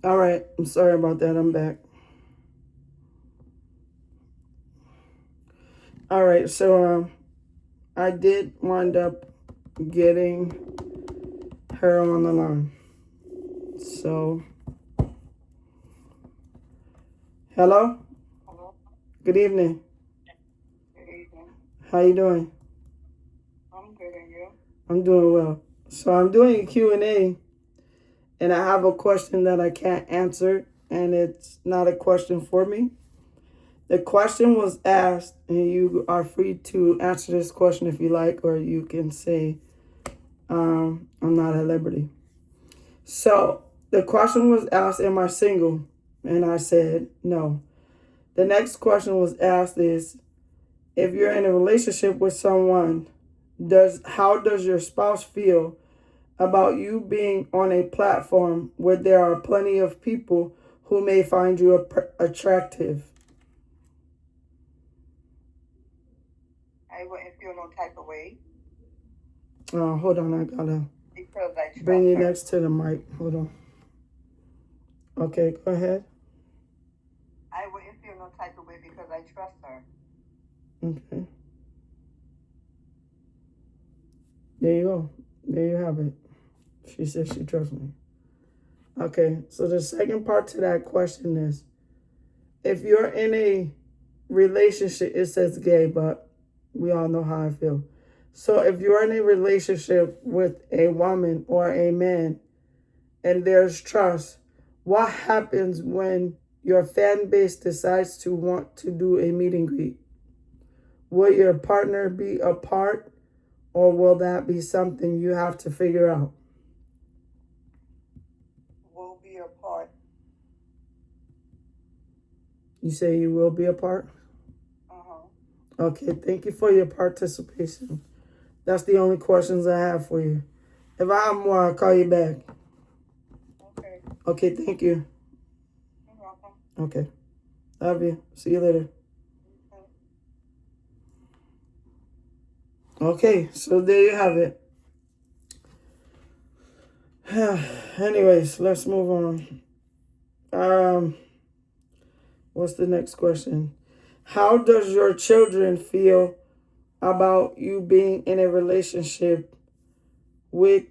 All right. I'm sorry about that. I'm back. All right. So I did wind up getting her on the line. So hello. Hello. Good evening. Good evening. How you doing? I'm good, and you? I'm doing well. So I'm doing a Q&A, and I have a question that I can't answer, and it's not a question for me. The question was asked, and you are free to answer this question if you like, or you can say, I'm not at liberty. So the question was asked, am I single? And I said, no. The next question was asked is, if you're in a relationship with someone, how does your spouse feel about you being on a platform where there are plenty of people who may find you attractive? I wouldn't feel no type of way Hold on, I gotta because I bring trust you her. next to the mic. Hold on. Okay, go ahead. I wouldn't feel no type of way because I trust her. Okay, there you go. There you have it. She says she trusts me. Okay, so the second part to that question is, if you're in a relationship, it says gay, but we all know how I feel. So if you're in a relationship with a woman or a man and there's trust, what happens when your fan base decides to want to do a meet and greet? Will your partner be a part, or will that be something you have to figure out? We'll be apart. You say you will be a part? Uh-huh. Okay, thank you for your participation. That's the only questions I have for you. If I have more, I'll call you back. Okay. Okay, thank you. You're welcome. Okay, love you. See you later. Okay. Okay, so there you have it. Anyways, let's move on. Um, what's the next question? How does your children feel about you being in a relationship with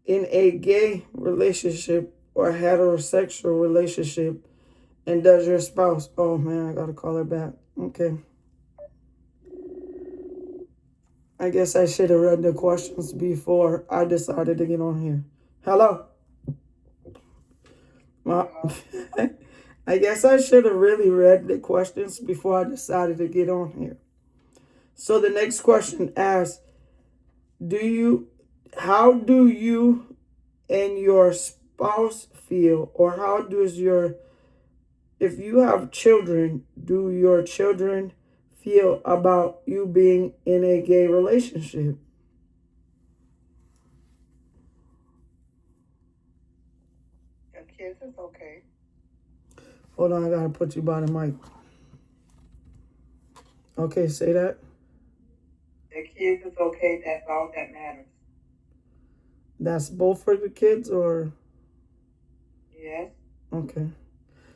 in a gay relationship or heterosexual relationship? And does your spouse? Oh man, I gotta call her back. Okay. I guess I should have read the questions before I decided to get on here. Hello. My, Hello. I guess I should have really read the questions before I decided to get on here. So the next question asks, do you how do you and your spouse feel, or how does your if you have children, do your children feel about you being in a gay relationship? Your kids is okay. Hold on, I gotta put you by the mic. Okay, say that. The kids is okay. That's all that matters. That's both for the kids, or Yes. okay.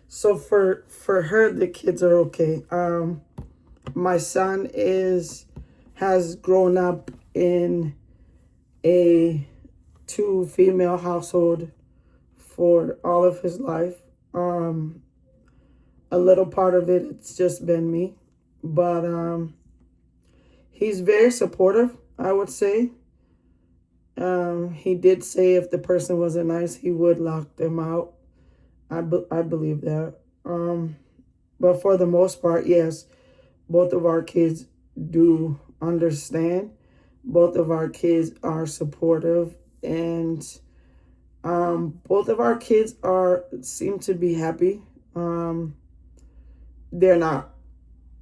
So for her, the kids are okay. My son is has grown up in a two female household for all of his life. A little part of it, it's just been me, but he's very supportive, I would say. He did say if the person wasn't nice, he would lock them out. I believe that. But for the most part, yes, both of our kids do understand. Both of our kids are supportive, and both of our kids are seem to be happy. They're not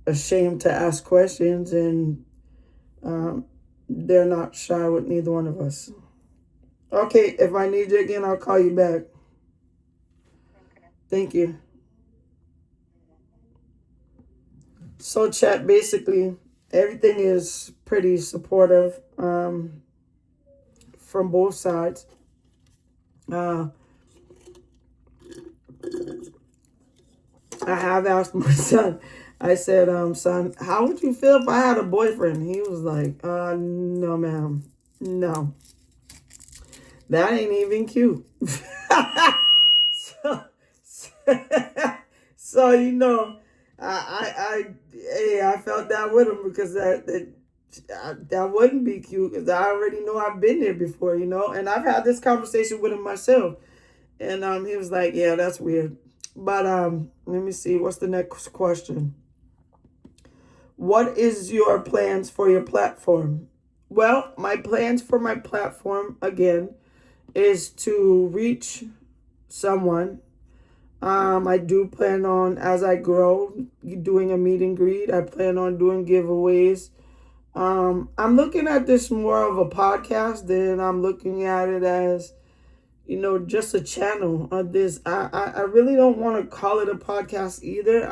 ashamed to ask questions, and um, they're not shy with neither one of us. Okay, if I need you again, I'll call you back. Okay. Thank you. So, chat, basically, everything is pretty supportive from both sides. Uh, I have asked my son. I said, son, how would you feel if I had a boyfriend? He was like, no, ma'am. No. That ain't even cute. so, so, I felt that with him because that wouldn't be cute because I already know I've been there before, and I've had this conversation with him myself, and he was like, yeah, that's weird. But let me see, what's the next question? What is your plans for your platform? Well, my plans for my platform again is to reach someone. I do plan on, as I grow, doing a meet and greet. I plan on doing giveaways. I'm looking at this more of a podcast than I'm looking at it as, just a channel of this. I really don't want to call it a podcast either.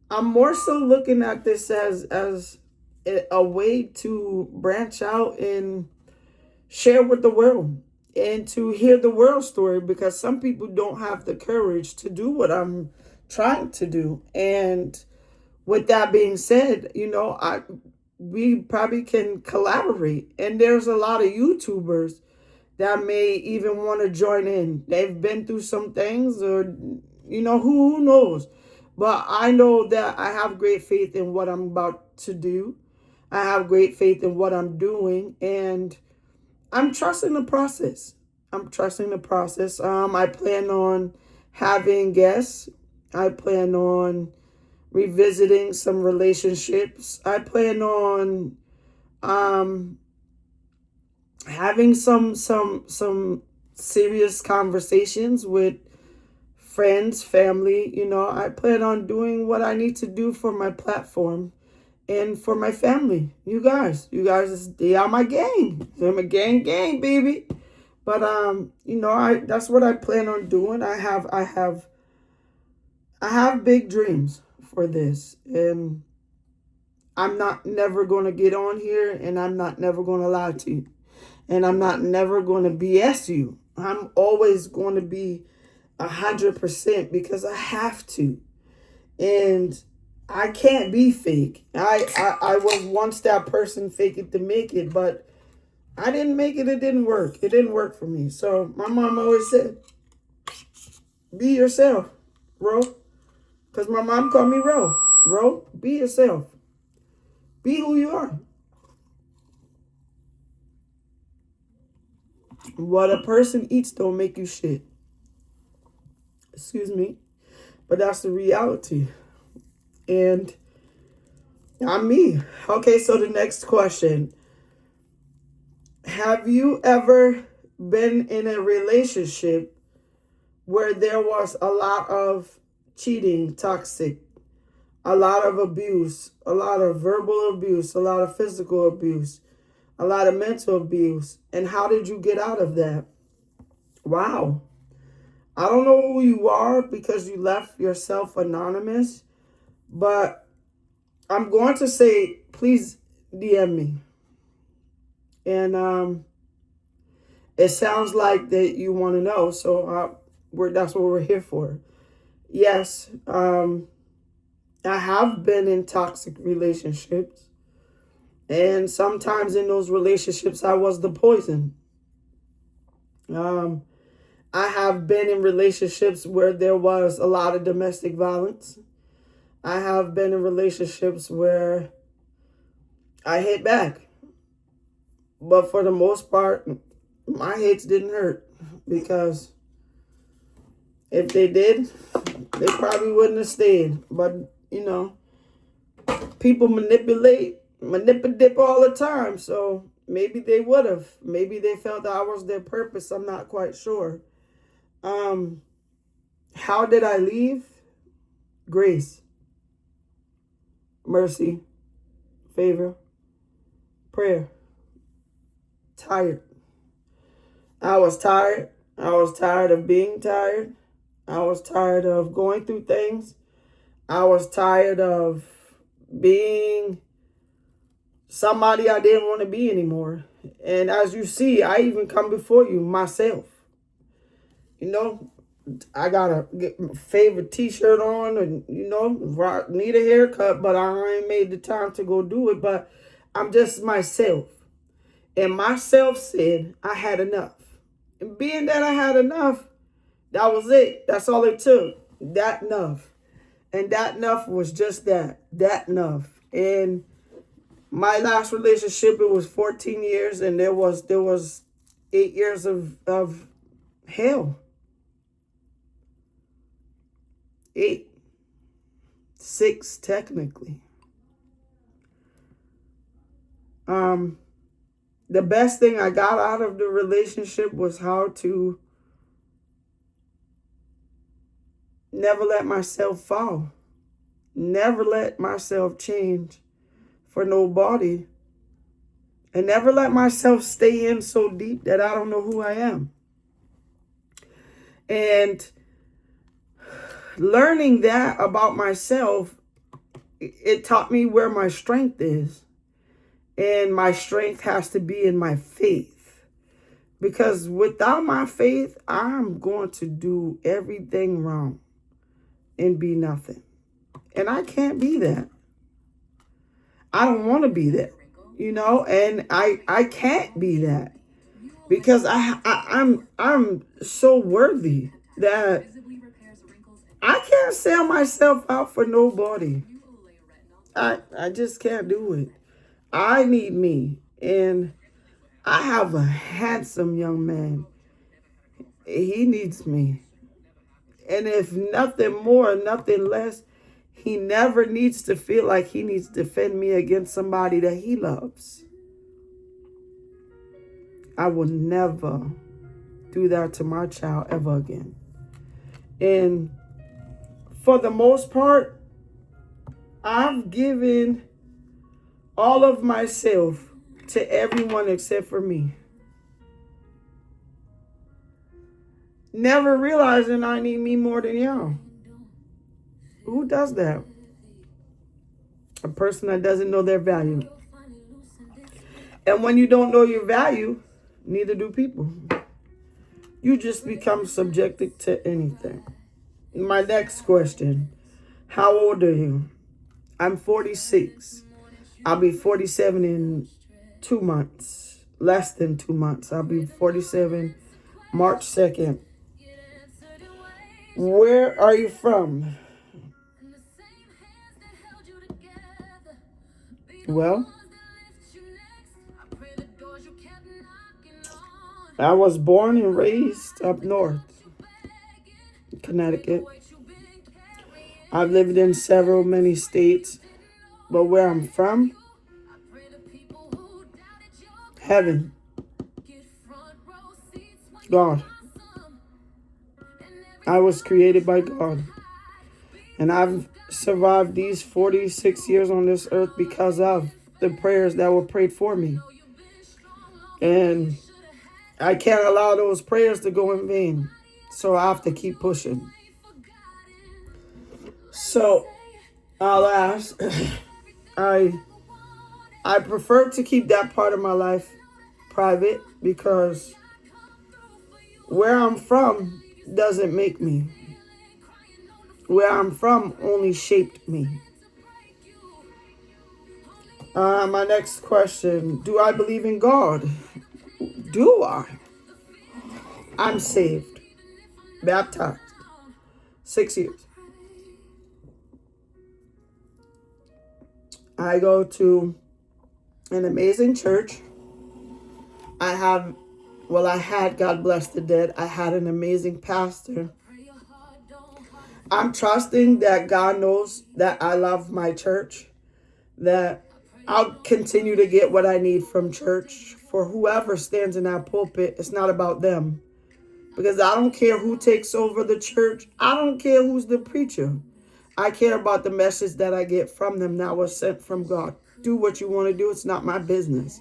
I'm more so looking at this as a way to branch out and share with the world and to hear the world story, because some people don't have the courage to do what I'm trying to do. And with that being said, we probably can collaborate. And there's a lot of YouTubers that may even want to join in. They've been through some things, or who knows. But I know that I have great faith in what I'm about to do. I have great faith in what I'm doing, and I'm trusting the process. I'm trusting the process. I plan on having guests. I plan on revisiting some relationships. I plan on having some serious conversations with friends, family. I plan on doing what I need to do for my platform and for my family. You guys, they are my gang. I'm a gang, baby. But that's what I plan on doing. I have big dreams for this, and I'm not never going to get on here, and I'm not never going to lie to you, and I'm not never going to BS you. I'm always going to be 100% because I have to, and I can't be fake. I was once that person, fake it to make it, but I didn't make it. It didn't work. It didn't work for me. So my mom always said, be yourself, bro. Because my mom called me Ro. Ro, be yourself. Be who you are. What a person eats don't make you shit. Excuse me. But that's the reality. And I'm me. Okay, so the next question. Have you ever been in a relationship where there was a lot of cheating, toxic, a lot of abuse, a lot of verbal abuse, a lot of physical abuse, a lot of mental abuse? And how did you get out of that? Wow. I don't know who you are because you left yourself anonymous, but I'm going to say, please DM me. And it sounds like that you want to know, so that's what we're here for. Yes, I have been in toxic relationships, and sometimes in those relationships, I was the poison. I have been in relationships where there was a lot of domestic violence. I have been in relationships where I hit back. But for the most part, my hits didn't hurt, because if they did, they probably wouldn't have stayed. But, people manipulate all the time. So maybe they would have. Maybe they felt that I was their purpose. I'm not quite sure. How did I leave? Grace, mercy, favor, prayer. Tired. I was tired. I was tired of being tired. I was tired of going through things. I was tired of being somebody I didn't want to be anymore. And as you see, I even come before you myself. I gotta get my favorite t-shirt on and need a haircut, but I ain't made the time to go do it. But I'm just myself. And myself said I had enough. And being that I had enough, that was it. That's all it took. That enough. And that enough was just that. That enough. And my last relationship, it was 14 years, and there was 8 years of hell. 8. 6 technically. The best thing I got out of the relationship was how to never let myself fall. Never let myself change for nobody. And never let myself stay in so deep that I don't know who I am. And learning that about myself, it taught me where my strength is. And my strength has to be in my faith. Because without my faith, I'm going to do everything wrong and be nothing. And I can't be that. I don't want to be that, and I can't be that because I'm so worthy that I can't sell myself out for nobody. I just can't do it. I need me. And I have a handsome young man. He needs me. And if nothing more, nothing less, he never needs to feel like he needs to defend me against somebody that he loves. I will never do that to my child ever again. And for the most part, I've given all of myself to everyone except for me. Never realizing I need me more than y'all. Who does that? A person that doesn't know their value. And when you don't know your value, neither do people. You just become subjected to anything. My next question. How old are you? I'm 46. I'll be 47 in 2 months. Less than 2 months. I'll be 47 March 2nd. Where are you from? Well, I was born and raised up north, Connecticut. I've lived in many states, but where I'm from, heaven, God. I was created by God. And I've survived these 46 years on this earth because of the prayers that were prayed for me. And I can't allow those prayers to go in vain. So I have to keep pushing. So I'll ask, I prefer to keep that part of my life private because where I'm from doesn't make me. Where I'm from only shaped me. My next question. Do I believe in God? Do I? I'm saved. Baptized. 6 years. I go to an amazing church. I had, God bless the dead, I had an amazing pastor. I'm trusting that God knows that I love my church, that I'll continue to get what I need from church. For whoever stands in that pulpit, it's not about them. Because I don't care who takes over the church. I don't care who's the preacher. I care about the message that I get from them that was sent from God. Do what you want to do. It's not my business.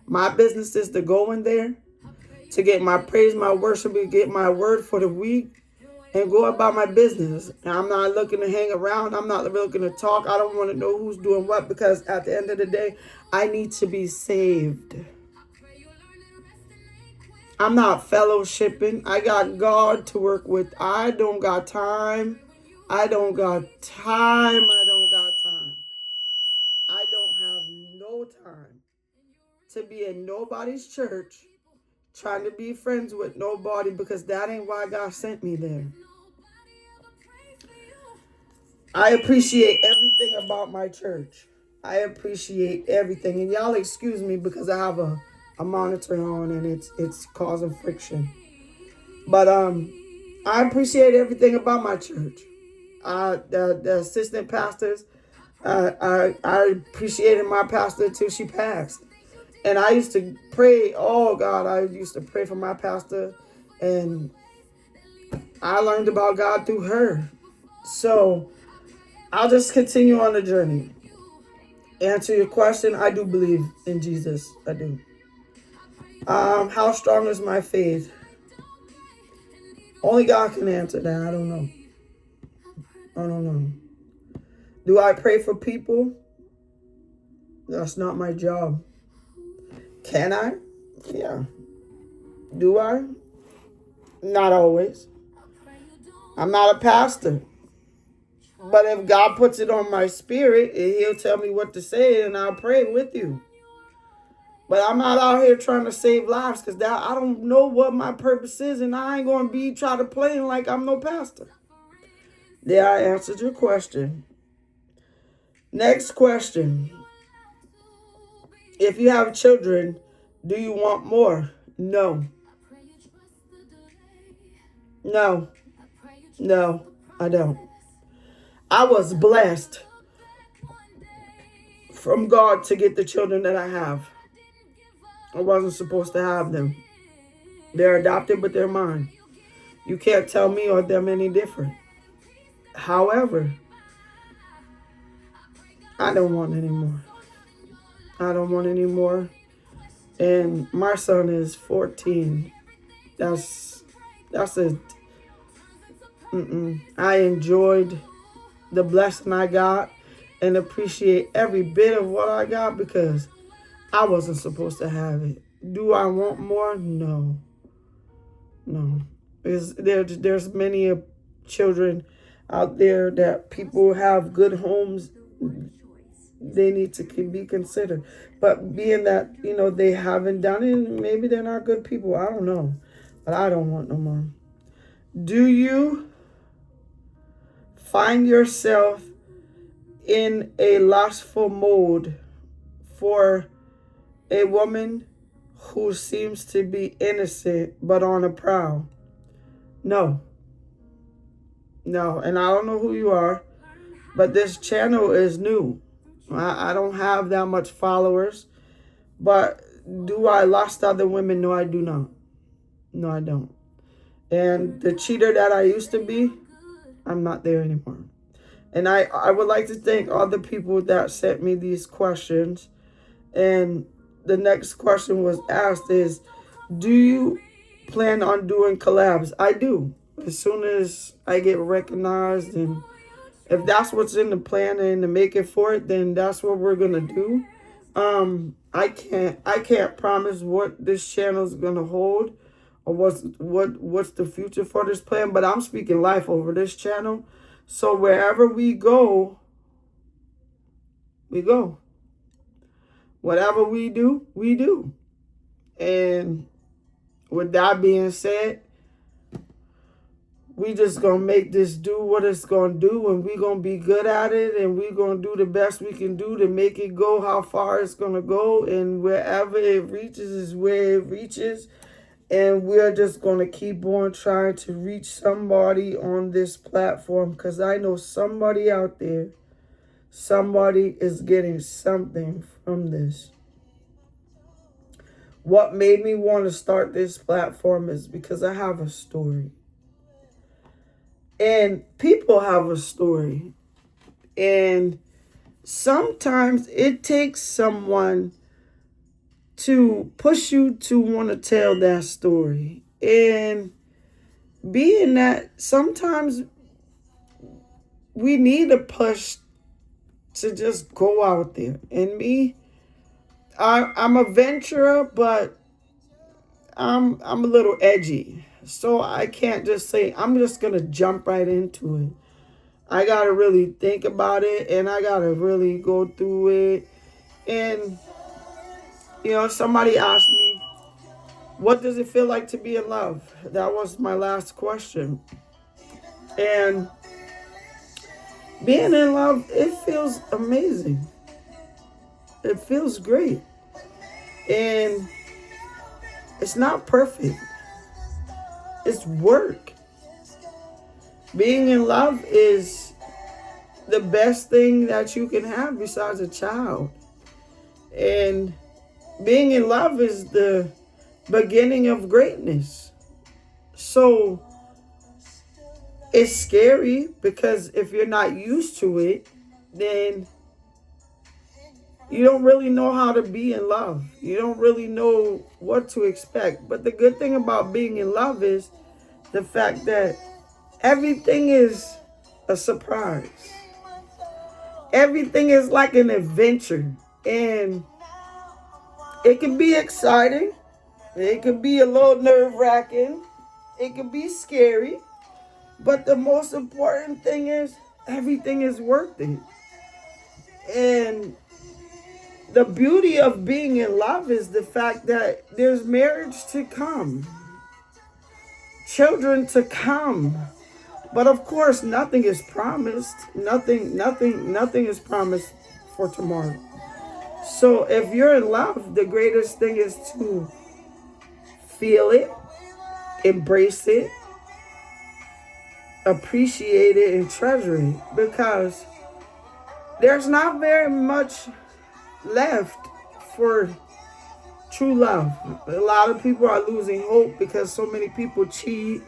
My business is to go in there, to get my praise, my worship, and get my word for the week, and go about my business. And I'm not looking to hang around. I'm not looking to talk. I don't want to know who's doing what, because at the end of the day, I need to be saved. I'm not fellowshipping. I got God to work with. I don't got time. I don't got time. I don't got time. I don't have no time to be in nobody's church trying to be friends with nobody because that ain't why God sent me there. I appreciate everything about my church. I appreciate everything. And y'all excuse me because I have a monitor on and it's causing friction. But I appreciate everything about my church. The assistant pastors, I appreciated my pastor till she passed. And I used to pray, oh God, I used to pray for my pastor. And I learned about God through her. So I'll just continue on the journey. Answer your question, I do believe in Jesus. I do. How strong is my faith? Only God can answer that. I don't know. I don't know. Do I pray for people? That's not my job. Can I? Yeah. Do I? Not always. I'm not a pastor. But if God puts it on my spirit, he'll tell me what to say and I'll pray with you. But I'm not out here trying to save lives because I don't know what my purpose is and I ain't going to be trying to play like I'm no pastor. There, I answered your question. Next question. If you have children, do you want more? No. No. No, I don't. I was blessed from God to get the children that I have. I wasn't supposed to have them. They're adopted, but they're mine. You can't tell me or them any different. However, I don't want any more. I don't want any more. And my son is 14. That's it. I enjoyed the blessing I got and appreciate every bit of what I got because I wasn't supposed to have it. Do I want more? No. No. There's many children out there that people have good homes. They need to be considered. But being that, they haven't done it, maybe they're not good people. I don't know. But I don't want no more. Do you find yourself in a lustful mode for a woman who seems to be innocent but on a prowl? No. No. And I don't know who you are, but this channel is new. I don't have that much followers. But do I lust other women? No, I do not. No, I don't. And the cheater that I used to be, I'm not there anymore. And I would like to thank all the people that sent me these questions. And the next question was asked is, do you plan on doing collabs? I do. As soon as I get recognized, and if that's what's in the plan and the making for it, then that's what we're gonna do. I can't promise what this channel is gonna hold or what's the future for this plan, but I'm speaking life over this channel. So wherever we go, we go. Whatever we do, we do. And with that being said, we just gonna make this do what it's gonna do, and we gonna be good at it, and we gonna do the best we can do to make it go how far it's gonna go, and wherever it reaches is where it reaches. And we're just gonna keep on trying to reach somebody on this platform, because I know somebody out there, somebody is getting something from this. What made me want to start this platform is because I have a story. And people have a story. And sometimes it takes someone to push you to want to tell that story. And being that sometimes we need a push to just go out there. And me, I'm a venturer, but I'm a little edgy. So I can't just say I'm just gonna jump right into it. I gotta really think about it and I gotta really go through it. And somebody asked me, what does it feel like to be in love? That was my last question. And being in love, it feels amazing. It feels great. And it's not perfect. It's work. Being in love is the best thing that you can have besides a child. And being in love is the beginning of greatness. So it's scary because if you're not used to it, then you don't really know how to be in love. You don't really know what to expect. But the good thing about being in love is the fact that everything is a surprise. Everything is like an adventure. And it can be exciting. It can be a little nerve-wracking. It can be scary. But the most important thing is everything is worth it. And the beauty of being in love is the fact that there's marriage to come, children to come. But of course, nothing is promised. Nothing is promised for tomorrow. So if you're in love, the greatest thing is to feel it, embrace it, appreciate it, and treasure it. Because there's not very much left for true love. A lot of people are losing hope because so many people cheat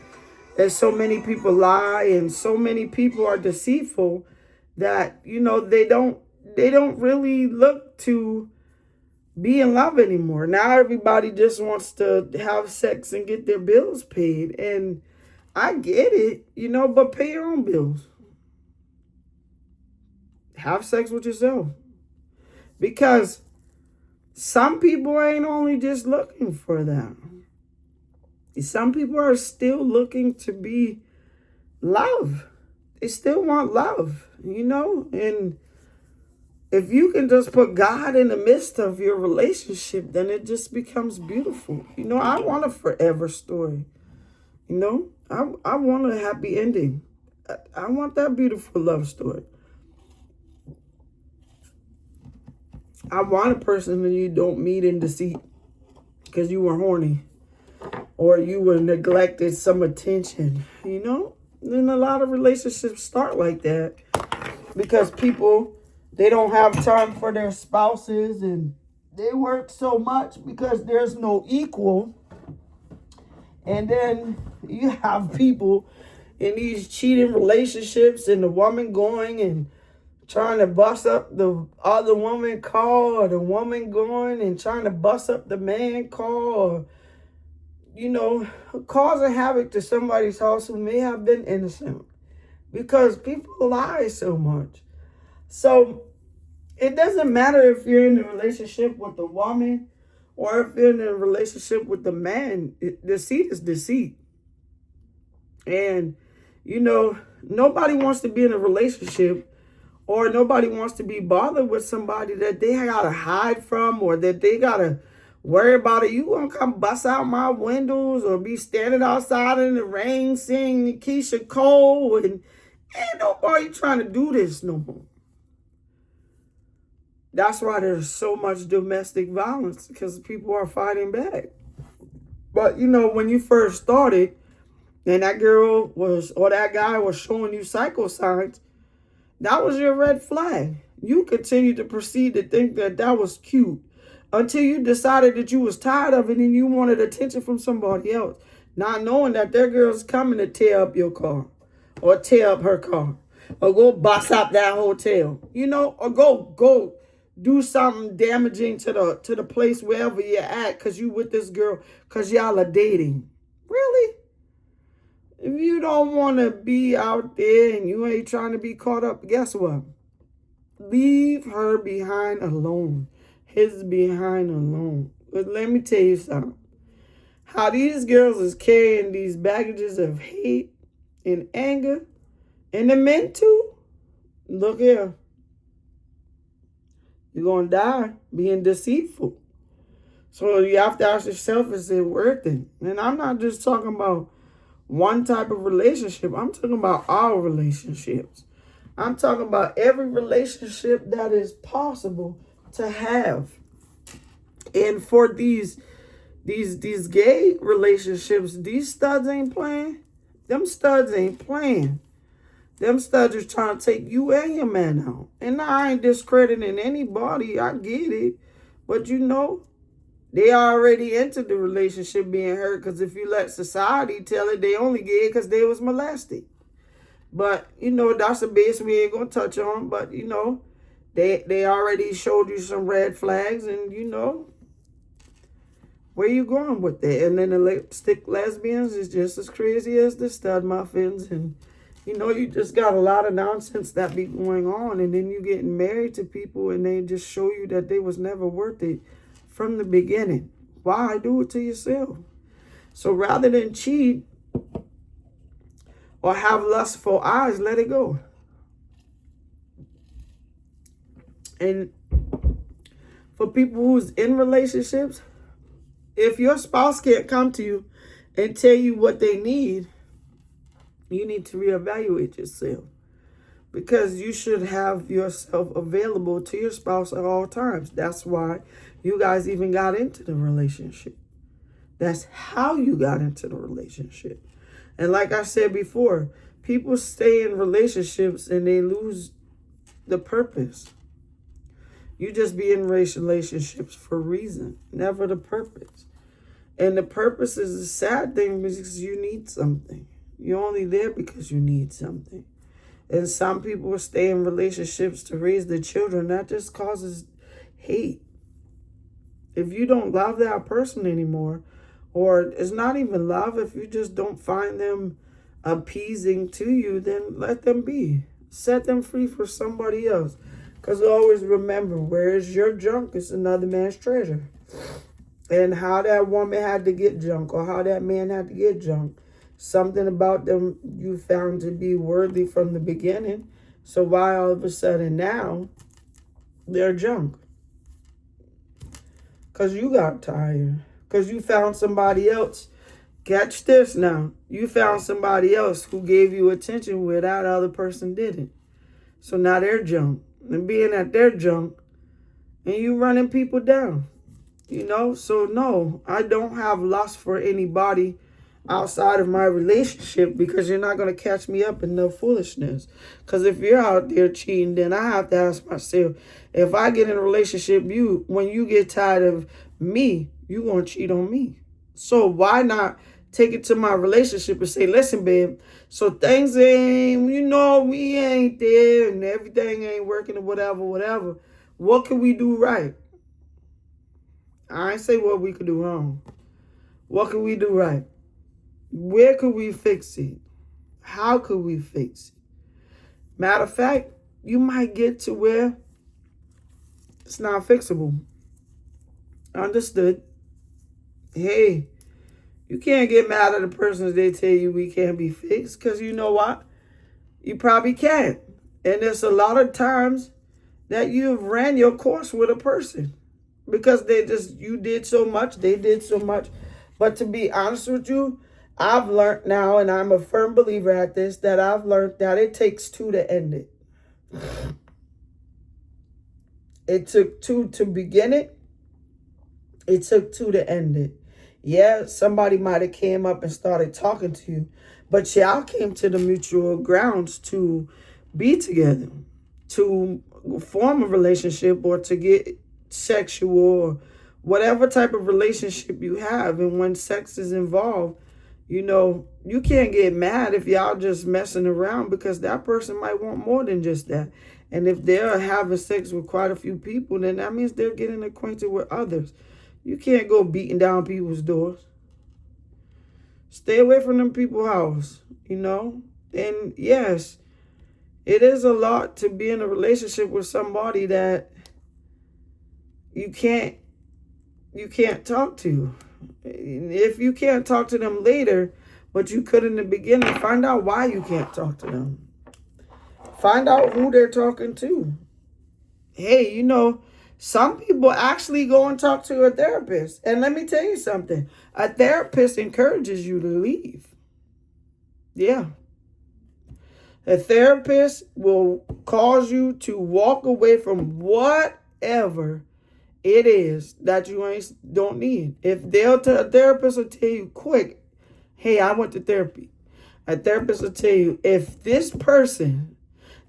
and so many people lie and so many people are deceitful that they don't really look to be in love anymore. Now everybody just wants to have sex and get their bills paid. And I get it, but pay your own bills. Have sex with yourself. Because some people ain't only just looking for that. Some people are still looking to be loved. They still want love, And if you can just put God in the midst of your relationship, then it just becomes beautiful. I want a forever story. I want a happy ending. I want that beautiful love story. I want a person that you don't meet in deceit because you were horny or you were neglected some attention, And a lot of relationships start like that because people, they don't have time for their spouses and they work so much because there's no equal. And then you have people in these cheating relationships and the woman going and trying to bust up the other woman car, or the woman going and trying to bust up the man car, or, causing havoc to somebody's house who may have been innocent because people lie so much. So it doesn't matter if you're in a relationship with a woman or if you're in a relationship with the man. Deceit is deceit. And, nobody wants to be in a relationship or nobody wants to be bothered with somebody that they gotta hide from or that they gotta worry about it. You gonna come bust out my windows or be standing outside in the rain singing Keisha Cole, and ain't nobody trying to do this no more. That's why there's so much domestic violence, because people are fighting back. But when you first started and that girl was, or that guy was showing you psycho signs, that was your red flag. You continued to proceed to think that that was cute until you decided that you was tired of it and you wanted attention from somebody else, not knowing that that girl's coming to tear up your car or tear up her car or go bust up that hotel, or go do something damaging to the place wherever you're at because you with this girl because y'all are dating. Really? If you don't want to be out there and you ain't trying to be caught up, guess what? Leave her behind alone. His behind alone. But let me tell you something. How these girls is carrying these baggages of hate and anger, and the men too. Look here, you're gonna die being deceitful. So you have to ask yourself, is it worth it? And I'm not just talking about one type of relationship. I'm talking about all relationships. I'm talking about every relationship that is possible to have. And for these gay relationships, these studs ain't playing. Them studs ain't playing. Them studs are trying to take you and your man out. And I ain't discrediting anybody. I get it. But you know, they already entered the relationship being hurt, because if you let society tell it, they only gay because they was molested. But, you know, that's a base we ain't going to touch on. But, you know, they already showed you some red flags, and, you know, where you going with that? And then the lipstick lesbians is just as crazy as the stud muffins. And, you know, you just got a lot of nonsense that be going on. And then you getting married to people and they just show you that they was never worth it from the beginning. Why? Do it to yourself. So rather than cheat or have lustful eyes, let it go. And for people who's in relationships, if your spouse can't come to you and tell you what they need, you need to reevaluate yourself. Because you should have yourself available to your spouse at all times. That's why you guys even got into the relationship. That's how you got into the relationship. And like I said before, people stay in relationships and they lose the purpose. You just be in relationships for a reason, never the purpose. And the purpose is a sad thing because you need something. You're only there because you need something. And some people stay in relationships to raise their children. That just causes hate. If you don't love that person anymore, or it's not even love, if you just don't find them appeasing to you, then let them be. Set them free for somebody else. Because always remember, where is your junk is another man's treasure. And how that woman had to get junk, or how that man had to get junk, something about them you found to be worthy from the beginning. So why all of a sudden now they're junk? Because you got tired. Because you found somebody else. Catch this now. You found somebody else who gave you attention where that other person didn't. So now they're junk. And being that they're junk, and you running people down. You know? So no, I don't have lust for anybody outside of my relationship, because you're not going to catch me up in no foolishness. Because if you're out there cheating, then I have to ask myself, if I get in a relationship, when you get tired of me, you going to cheat on me. So why not take it to my relationship and say, listen, babe, so things ain't, you know, we ain't there and everything ain't working or whatever. What can we do right? I ain't say what we could do wrong. What can we do right? Where could we fix it? How could we fix it? Matter of fact, you might get to where it's not fixable. Understood? Hey, you can't get mad at the person if they tell you we can't be fixed, because you know what? You probably can't. And there's a lot of times that you've ran your course with a person because you did so much, they did so much. But to be honest with you, I've learned now, and I'm a firm believer at this, that I've learned that it takes two to end it. It took two to begin it. It took two to end it. Yeah, somebody might have came up and started talking to you, but y'all came to the mutual grounds to be together, to form a relationship, or to get sexual, or whatever type of relationship you have. And when sex is involved, you know, you can't get mad if y'all just messing around, because that person might want more than just that. And if they're having sex with quite a few people, then that means they're getting acquainted with others. You can't go beating down people's doors. Stay away from them people's house, you know? And yes, it is a lot to be in a relationship with somebody that you can't talk to. If you can't talk to them later, but you could in the beginning, find out why you can't talk to them. Find out who they're talking to. Hey, some people actually go and talk to a therapist. And let me tell you something. A therapist encourages you to leave. Yeah. A therapist will cause you to walk away from whatever it is that you don't need. If a therapist will tell you quick, hey, I went to therapy. A therapist will tell you, if this person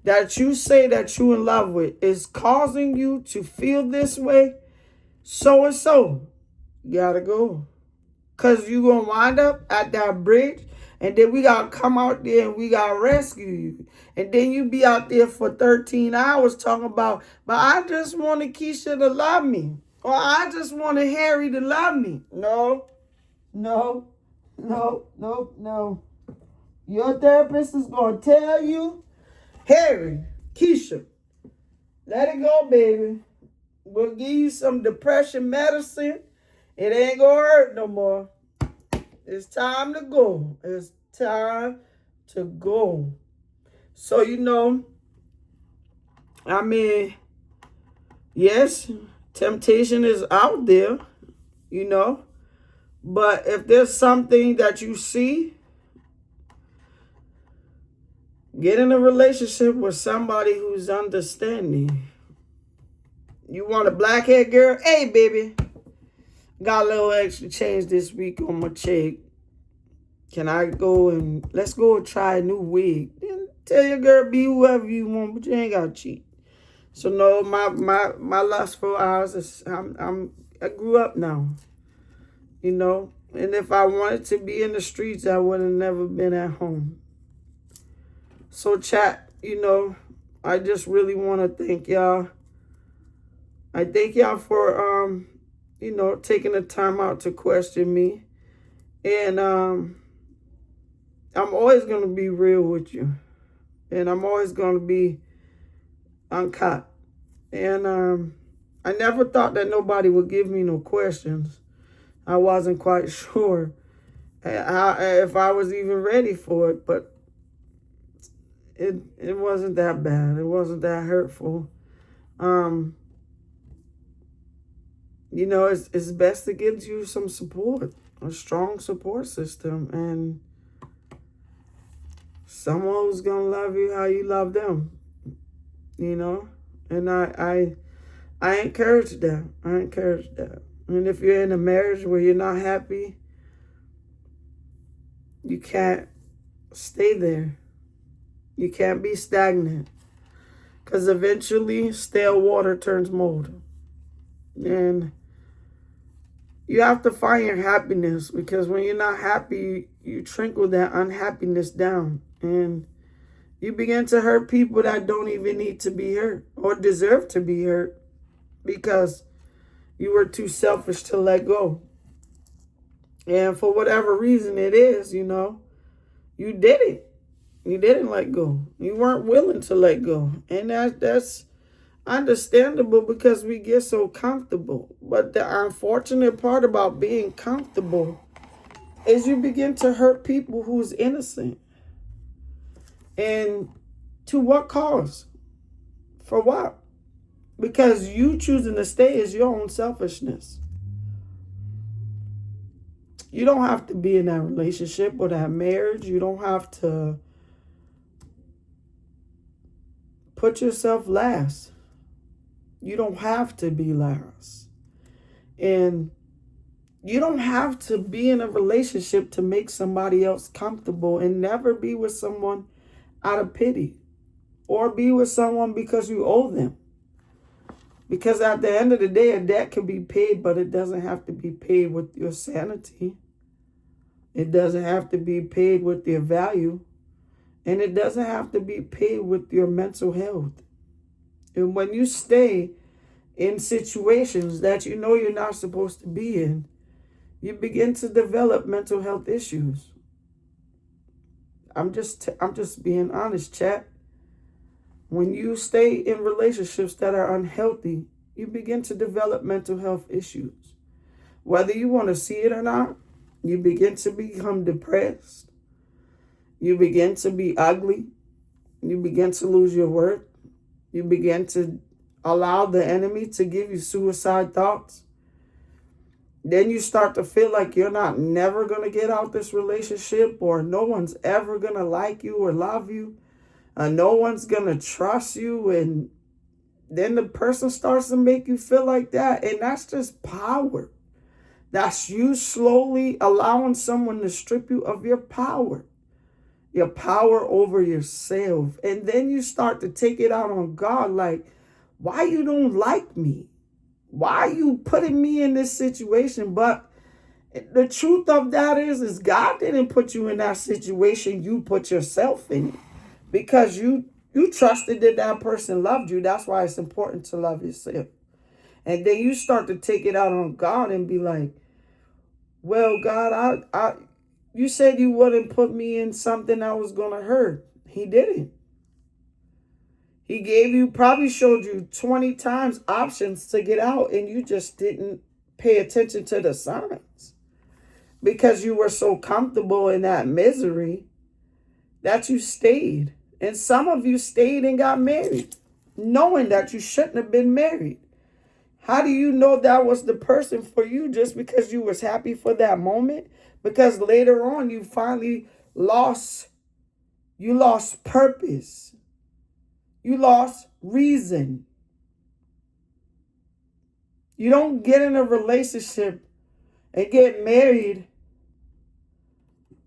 that you say that you in love with is causing you to feel this way, so and so, you gotta go. Because you going to wind up at that bridge, and then we got to come out there and we got to rescue you. And then you be out there for 13 hours talking about, but I just wanted Keisha to love me. Or I just wanted Harry to love me. No, no, no, no, no. Your therapist is going to tell you, Harry, Keisha, let it go, baby. We'll give you some depression medicine. It ain't going to hurt no more. It's time to go. It's time to go. So, yes, temptation is out there, but if there's something that you see, get in a relationship with somebody who's understanding. You want a black-haired girl? Hey, baby, got a little extra change this week on my check. Can I go and let's go and try a new wig? Then tell your girl be whoever you want, but you ain't gotta cheat. So no, my lustful hours is I grew up now, and if I wanted to be in the streets, I would have never been at home. So chat, I just really want to thank y'all. I thank y'all for taking the time out to question me, and I'm always going to be real with you. And I'm always going to be uncut. And I never thought that nobody would give me no questions. I wasn't quite sure if I was even ready for it. But it wasn't that bad. It wasn't that hurtful. It's best to give you some support. A strong support system. And someone who's gonna love you how you love them, and I encourage that. And if you're in a marriage where you're not happy, you can't stay there. You can't be stagnant, because eventually stale water turns mold, and you have to find your happiness, because when you're not happy, you trickle that unhappiness down. And you begin to hurt people that don't even need to be hurt or deserve to be hurt, because you were too selfish to let go. And for whatever reason it is, you didn't. You didn't let go. You weren't willing to let go. And that's understandable, because we get so comfortable. But the unfortunate part about being comfortable is you begin to hurt people who's innocent. And to what cause? For what? Because you choosing to stay is your own selfishness. You don't have to be in that relationship or that marriage. You don't have to put yourself last. You don't have to be last. And you don't have to be in a relationship to make somebody else comfortable, and never be with someone out of pity, or be with someone because you owe them. Because at the end of the day, a debt can be paid, but it doesn't have to be paid with your sanity. It doesn't have to be paid with your value. And it doesn't have to be paid with your mental health. And when you stay in situations that you know you're not supposed to be in, you begin to develop mental health issues. I'm just being honest, chat. When you stay in relationships that are unhealthy, you begin to develop mental health issues. Whether you want to see it or not, you begin to become depressed. You begin to be ugly. You begin to lose your worth. You begin to allow the enemy to give you suicide thoughts. Then you start to feel like you're not never going to get out this relationship, or no one's ever going to like you or love you. No one's going to trust you. And then the person starts to make you feel like that. And that's just power. That's you slowly allowing someone to strip you of your power over yourself. And then you start to take it out on God, like, why you don't like me? Why are you putting me in this situation? But the truth of that is God didn't put you in that situation. You put yourself in it because you trusted that that person loved you. That's why it's important to love yourself. And then you start to take it out on God and be like, well, God, you said you wouldn't put me in something I was going to hurt. He didn't. He probably showed you 20 times options to get out, and you just didn't pay attention to the signs because you were so comfortable in that misery that you stayed. And some of you stayed and got married, knowing that you shouldn't have been married. How do you know that was the person for you just because you was happy for that moment? Because later on you finally lost purpose. You lost reason. You don't get in a relationship and get married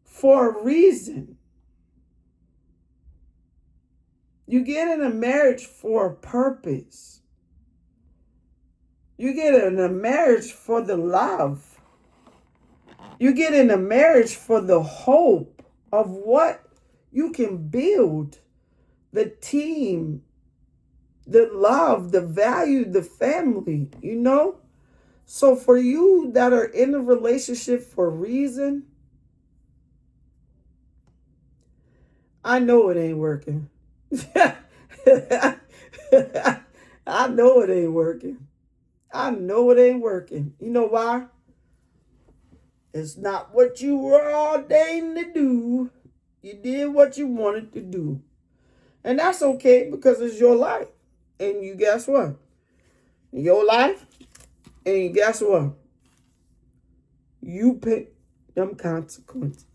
for a reason. You get in a marriage for a purpose. You get in a marriage for the love. You get in a marriage for the hope of what you can build. The team, the love, the value, the family, So for you that are in a relationship for a reason, I know it ain't working. I know it ain't working. I know it ain't working. You know why? It's not what you were ordained to do. You did what you wanted to do. And that's okay because it's your life. And you guess what? Your life. And you guess what? You pick them consequences.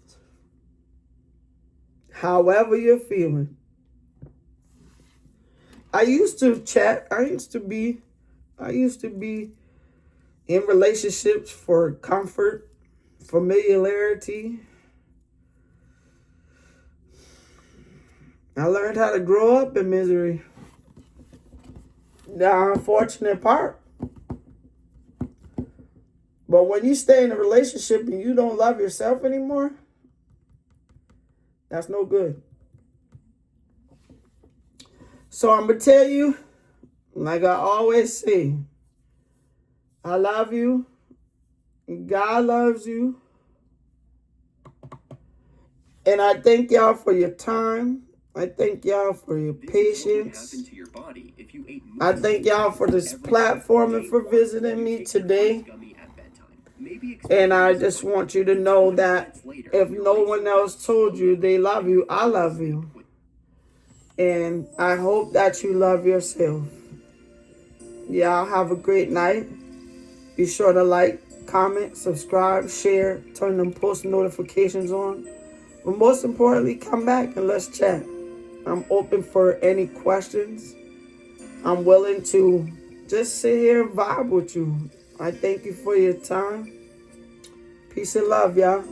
However you're feeling. I used to be in relationships for comfort, familiarity. I learned how to grow up in misery. The unfortunate part. But when you stay in a relationship and you don't love yourself anymore, that's no good. So I'm going to tell you, like I always say, I love you. God loves you. And I thank y'all for your time. I thank y'all for your patience. I thank y'all for this platform and for visiting me today. And I just want you to know that if no one else told you they love you, I love you. And I hope that you love yourself. Y'all have a great night. Be sure to like, comment, subscribe, share, turn them post notifications on. But most importantly, come back and let's chat. I'm open for any questions. I'm willing to just sit here and vibe with you. I thank you for your time. Peace and love, y'all.